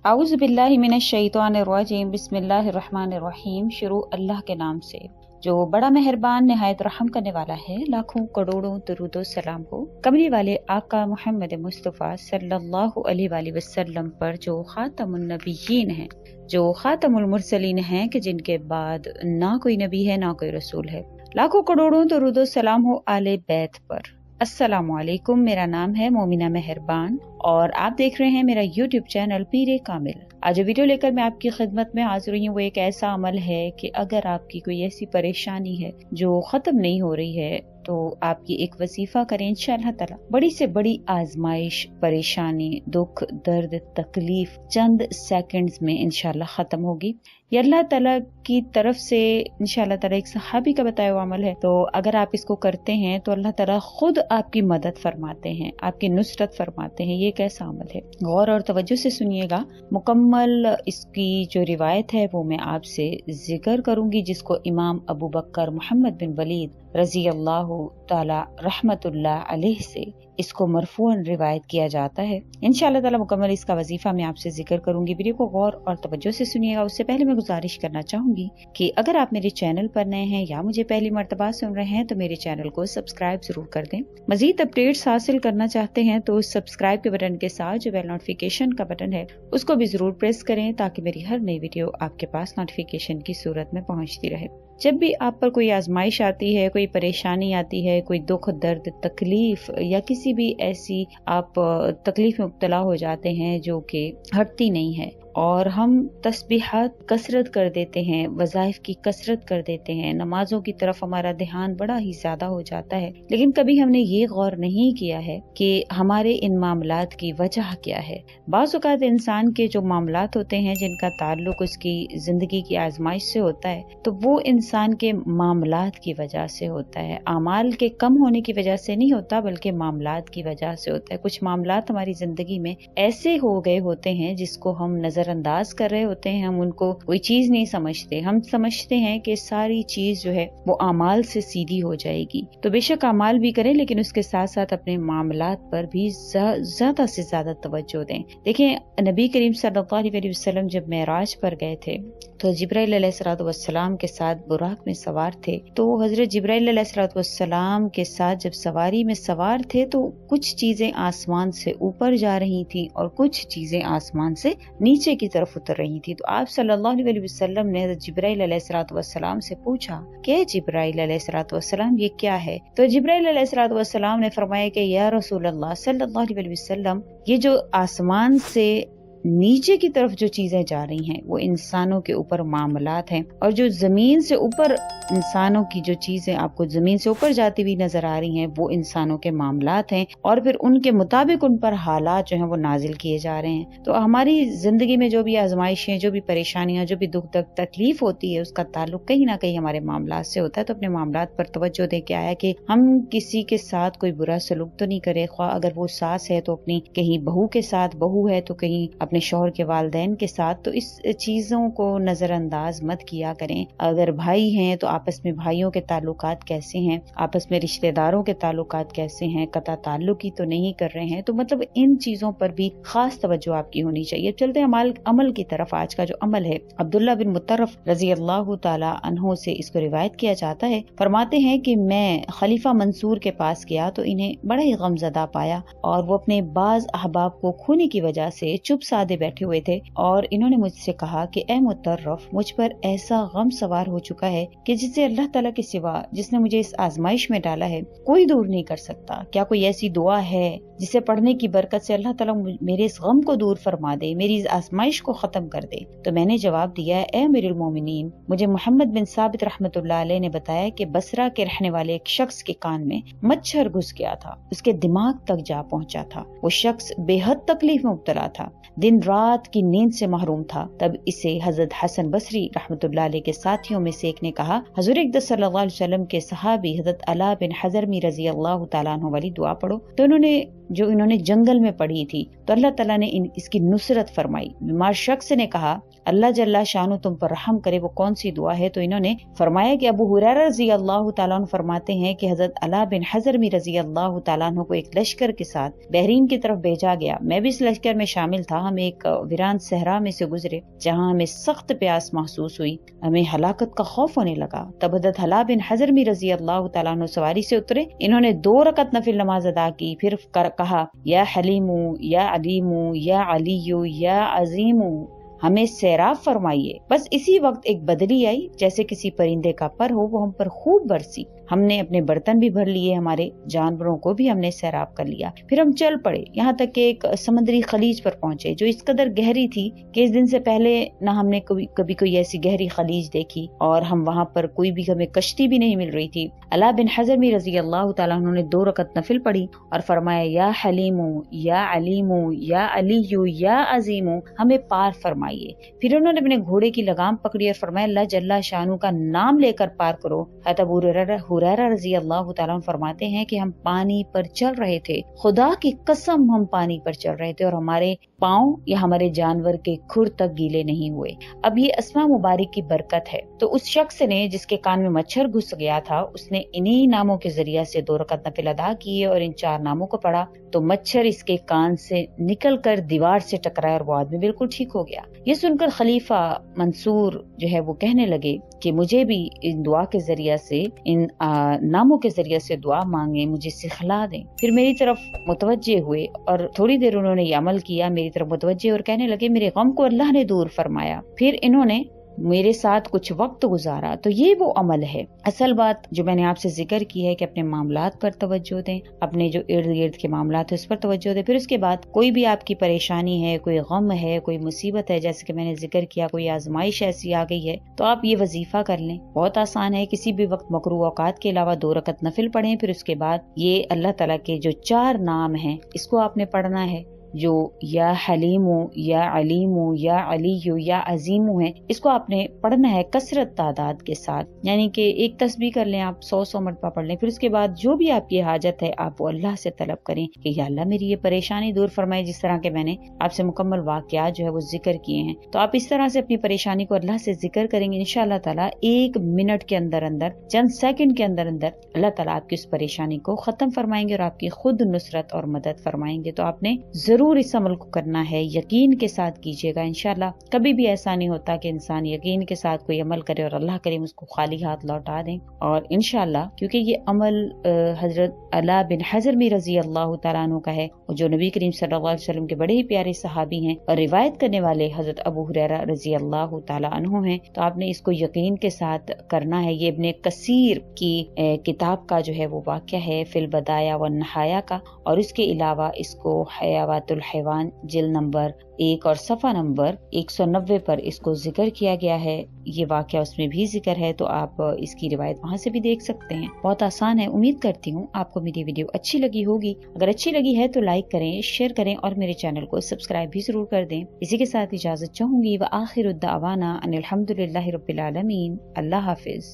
आऊज़ बिल्लाहि मिनश शैतानिर रजीम, बिस्मिल्लाहिर रहमानिर रहीम। शुरू अल्लाह के नाम से जो बड़ा मेहरबान निहायत रहम करने वाला है। लाखों करोड़ों दरूदो सलाम हो कमली वाले आका मोहम्मद मुस्तफ़ा सल्लल्लाहु अलैहि वसल्लम पर, जो खातमुन नबिय्यीन हैं, जो खातमुल मुरसलीन हैं, कि जिनके बाद ना कोई नबी है ना कोई रसूल है। लाखों करोड़ों दरूदो सलाम हो आले बैत पर। अस्सलामु अलैकुम। मेरा नाम है मोमिना मेहरबान और आप देख रहे हैं मेरा YouTube चैनल पीरे कामिल। आज जो वीडियो लेकर मैं आपकी खिदमत में हाजिर हुई हूँ वो एक ऐसा अमल है कि अगर आपकी कोई ऐसी परेशानी है जो खत्म नहीं हो रही है तो आप ये एक वजीफा करें। इंशाअल्लाह ताला बड़ी से बड़ी आजमाइश, परेशानी, दुख, दर्द, तकलीफ चंद सेकंड्स में इंशाअल्लाह खत्म होगी। ये अल्लाह ताला की तरफ से इंशाअल्लाह ताला एक सहाबी का बताया हुआ अमल है। तो अगर आप इसको करते हैं तो अल्लाह ताला खुद आपकी मदद फरमाते हैं, आपकी नुसरत फरमाते हैं। ये एक ऐसा अमल है, गौर और तवज्जो से सुनिएगा। मुकम्मल इसकी जो रिवायत है वो मैं आपसे जिक्र करूंगी, जिसको इमाम अबू बकर मोहम्मद बिन वलीद रजी अल्लाह ताला रहमतुल्लाह अलैह से इसको मरफूअन रिवायत किया जाता है। इंशाअल्लाह ताला मुकम्मल इसका वजीफा मैं आपसे जिक्र करूंगी। वीडियो को गौर और तवज्जो से सुनिएगा। उससे पहले मैं गुजारिश करना चाहूंगी कि अगर आप मेरे चैनल पर नए हैं या मुझे पहली मर्तबा सुन रहे हैं तो मेरे चैनल को सब्सक्राइब जरूर कर दें। मजीद अपडेट्स हासिल करना चाहते हैं तो सब्सक्राइब के बटन के साथ जो बेल नोटिफिकेशन का बटन है उसको भी जरूर प्रेस करें ताकि मेरी हर नई वीडियो आपके पास नोटिफिकेशन की सूरत में पहुंचती रहे। जब भी आप पर कोई आजमाइश आती है, कोई परेशानी आती है, कोई दुख, दर्द, तकलीफ या किसी भी ऐसी आप तकलीफ में मुब्तला हो जाते हैं जो कि हटती नहीं है और हम तस्बीहात कसरत कर देते हैं, वज़ाइफ की कसरत कर देते हैं, नमाजों की तरफ हमारा ध्यान बड़ा ही ज्यादा हो जाता है, लेकिन कभी हमने ये गौर नहीं किया है कि हमारे इन मामलात की वजह क्या है। बाज़ औक़ात इंसान के जो मामलात होते हैं जिनका ताल्लुक उसकी जिंदगी की आजमाइश से होता है तो वो इंसान के मामलात की वजह से होता है। आमाल के कम होने की वजह से नहीं होता बल्कि मामलात की वजह से होता है। कुछ मामलात हमारी जिंदगी में ऐसे हो गए होते हैं जिसको हम नजरअंदाज कर रहे होते हैं, हम उनको कोई चीज नहीं समझते। हम समझते हैं कि सारी चीज जो है वो आमाल से सीधी हो जाएगी। तो बेशक आमाल भी करें लेकिन उसके साथ साथ अपने मामलात पर भी ज्यादा से ज्यादा तवज्जो दें। देखिए, नबी करीम सल्लल्लाहु अलैहि वसल्लम जब मेराज पर गए थे तो जिब्राइल अलैहिस्सलाम के साथ बुराक में सवार थे। तो हजरत जिब्राइल अलैहिस्सलाम के साथ जब सवारी में सवार थे तो कुछ चीजें आसमान से ऊपर जा रही थी और कुछ चीजें आसमान से नीचे की तरफ उतर रही थी। तो आप सल्लल्लाहु अलैहि वसल्लम ने जिब्राइल अलैहिस्सलाम से पूछा कि जिब्राइल अलैहिस्सलाम ये क्या है? तो जिब्राइल अलैहिस्सलाम ने फरमाया कि या रसूल अल्लाह सल्लल्लाहु अलैहि वसल्लम, ये जो आसमान से नीचे की तरफ जो चीजें जा रही हैं वो इंसानों के ऊपर मामलात हैं, और जो जमीन से ऊपर इंसानों की जो चीजें आपको जमीन से ऊपर जाती हुई नजर आ रही हैं वो इंसानों के मामलात हैं, और फिर उनके मुताबिक उन पर हालात जो हैं वो नाजिल किए जा रहे हैं। तो हमारी जिंदगी में जो भी आजमाइशें, जो भी परेशानियां, जो भी दुख तकलीफ होती है उसका ताल्लुक कहीं ना कहीं हमारे मामलात से होता है। तो अपने मामलात पर तवज्जो दे के आया कि हम किसी के साथ कोई बुरा सलूक तो नहीं करे, ख्वाह अगर वो सास है तो अपनी कहीं बहू के साथ, बहू है तो कहीं अपने शौहर के वालिदैन के साथ, तो इस चीजों को नजरअंदाज मत किया करें। अगर भाई हैं तो आपस में भाइयों के ताल्लुकात कैसे हैं, आपस में रिश्तेदारों के ताल्लुकात कैसे हैं, कता ताल्लुक ही तो नहीं कर रहे हैं। तो मतलब इन चीजों पर भी खास तवज्जो आपकी होनी चाहिए। चलते हैं अमल की तरफ। आज का जो अमल है, अब्दुल्ला बिन मुतर्रफ रजी अल्लाह ताला अन्हु से इसको रिवायत किया जाता है। फरमाते हैं कि मैं खलीफा मंसूर के पास गया तो इन्हें बड़ा ही गमज़दा पाया और वो अपने बाज अहबाब को खोने की वजह से चुप सादे बैठे हुए थे, और इन्होंने मुझसे कहा कि ए मुतर्रफ, मुझ पर ऐसा गम सवार हो चुका है कि जिसे अल्लाह ताला के सिवा, जिसने मुझे इस आजमाइश में डाला है, कोई दूर नहीं कर सकता। क्या कोई ऐसी दुआ है जिसे पढ़ने की बरकत से अल्लाह ताला मेरे इस गम को दूर फरमा दे, मेरी इस आजमाइश को खत्म कर दे? तो मैंने जवाब दिया, ए अमीरुल मोमिनीन, मुझे मोहम्मद बिन साबित रहमतुल्लाह अलैह ने बताया कि बसरा के रहने वाले एक शख्स के कान में मच्छर घुस गया था, उसके दिमाग तक जा पहुंचा था। वो शख्स बेहद तकलीफ में मुब्तला था, दिन रात की नींद से महरूम था। तब इसे हजरत हसन बसरी रहमतुल्लाह अलैह के साथियों में से एक ने कहा, हुजूर अक़दस सल्लल्लाहु अलैहि वसल्लम के सहाबी हजरत अला बिन हज़रमी रजी अल्लाह तआला अन्हु वाली दुआ पढ़ो। तो इन्होंने जंगल में पढ़ी थी तो अल्लाह ताला ने इसकी नुसरत फरमाई। बीमार शख्स ने कहा, अल्लाह जल्ला शानु तुम पर रहम करे, वो कौन सी दुआ है? तो इन्होंने फरमाया कि अबू हुरैरा रजी अल्लाह तआला अन्हु फरमाते हैं कि हजरत अला बिन हज़रमी रजी अल्लाह तआला अन्हु को एक लश्कर के साथ बहरीन की तरफ भेजा गया। मैं भी इस लश्कर में शामिल था। हम ایک वीरान सहरा में से गुजरे जहाँ हमें सख्त प्यास महसूस हुई, हमें हलाकत का खौफ होने लगा। तब हज़रत हला बिन हज़रमी रजी अल्लाह तआला अन्हु सवारी से उतरे। इन्होंने 2 रकत नफिल नमाज अदा की, फिर कहा या हलीमू या अलीमू या अलीयू या अजीमू, हमें सैराब फरमाइए। बस इसी वक्त एक बदली आई, जैसे किसी परिंदे का पर हो, वो हम पर खूब बरसी। हमने अपने बर्तन भी भर लिए, हमारे जानवरों को भी हमने सैराब कर लिया। फिर हम चल पड़े, यहाँ तक कि एक समुद्री खलीज पर पहुंचे जो इस कदर गहरी थी कि इस दिन से पहले न हमने कभी कोई ऐसी गहरी खलीज देखी, और हम वहाँ पर कोई भी हमें कश्ती भी नहीं मिल रही थी। अला बिन हज़रमी रजी अल्लाह तआला उन्होंने 2 रकत नफिल पढ़ी और फरमाया या हलीमू या अलीमू या अलीयू या अजीमू, हमें पार फरमाइए। फिर उन्होंने अपने घोड़े की लगाम पकड़ी और फरमाया अल्लाह जल्ला शानू का नाम लेकर पार करो। अबू हुरैरा रजी अल्लाह तआला फरमाते हैं कि हम पानी पर चल रहे थे, खुदा की कसम हम पानी पर चल रहे थे और हमारे पाँव या हमारे जानवर के खुर तक गीले नहीं हुए। अब ये अस्मा मुबारक की बरकत है। तो उस शख्स ने जिसके कान में मच्छर घुस गया था, उसने इन्हीं नामों के जरिया से 2 रकत नफिल अदा किए और इन 4 नामों को पढ़ा तो मच्छर इसके कान से निकल कर दीवार से टकराया और वो आदमी बिल्कुल ठीक हो गया। ये सुनकर खलीफा मंसूर जो है वो कहने लगे कि मुझे भी इन दुआ के जरिया से, इन नामों के जरिया से दुआ मांगे, मुझे सिखला दें। फिर मेरी तरफ मुतवज्जे हुए और थोड़ी देर उन्होंने ये अमल किया, मेरी तरफ मुतवज्जे और कहने लगे मेरे गम को अल्लाह ने दूर फरमाया। फिर इन्होंने मेरे साथ कुछ वक्त गुजारा। तो ये वो अमल है। असल बात जो मैंने आपसे जिक्र की है कि अपने मामलात पर तवज्जो दें, अपने जो इर्द गिर्द के मामलात है उस पर तवज्जो दें। फिर उसके बाद कोई भी आपकी परेशानी है, कोई गम है, कोई मुसीबत है, जैसे कि मैंने जिक्र किया, कोई आजमाइश ऐसी आ गई है, तो आप ये वजीफा कर लें। बहुत आसान है। किसी भी वक्त मकरूह औकात के अलावा 2 रकत नफिल पढ़ें। फिर उसके बाद ये अल्लाह ताला के जो 4 नाम हैं इसको आपने पढ़ना है, जो या हलीमू या अलीमू या अलीयू या अजीमू है, इसको आपने पढ़ना है कसरत तादाद के साथ, यानी कि एक तस्बीह कर लें आप 100 मरतबा पढ़ लें। फिर उसके बाद जो भी आपकी हाजत है आप वो अल्लाह से तलब करें कि या अल्लाह मेरी ये परेशानी दूर फरमाए। जिस तरह के मैंने आपसे मुकम्मल वाक़यात जो है वो जिक्र किए हैं, तो आप इस तरह से अपनी परेशानी को अल्लाह से जिक्र करेंगे। इंशाअल्लाह ताला 1 मिनट के अंदर अंदर, चंद सेकंड के अंदर अंदर अल्लाह ताला आपकी उस परेशानी को खत्म फरमाएंगे और आपकी खुद नुसरत और मदद फरमाएंगे। तो आपने जरूर इस अमल को करना है, यकीन के साथ कीजिएगा। इंशाल्लाह कभी भी ऐसा नहीं होता कि इंसान यकीन के साथ कोई अमल करे और अल्लाह करीम उसको खाली हाथ लौटा दें। और इंशाल्लाह क्योंकि ये अमल हजरत अला बिन हज़रमी रजी अल्लाह तआला अन्हु का है, जो नबी करीम सल्लल्लाहु अलैहि वसल्लम के बड़े ही प्यारे सहाबी हैं और रिवायत करने वाले हजरत अबू हुरैरा रजी अल्लाह तआला अन्हु हैं। तो आपने इसको यकीन के साथ करना है। ये इब्ने कसीर की किताब का जो है वो वाक़या है, फिल बदाया व नहाया का, और इसके अलावा इसको हयावातुल हैवान जिल्द नंबर 1 और सफ़ा नंबर 190 पर इसको जिक्र किया गया है। ये वाक़या उसमें भी जिक्र है, तो आप इसकी रिवायत वहाँ से भी देख सकते हैं। बहुत आसान है। उम्मीद करती हूँ आपको मेरी वीडियो अच्छी लगी होगी। अगर अच्छी लगी है तो लाइक करें, शेयर करें और मेरे चैनल को सब्सक्राइब भी जरूर कर दें। इसी के साथ इजाजत चाहूंगी। व आखिरुद्दावाना अनिल हम्दुलिल्लाहि रब्बिल आलमीन। अल्लाह हाफिज।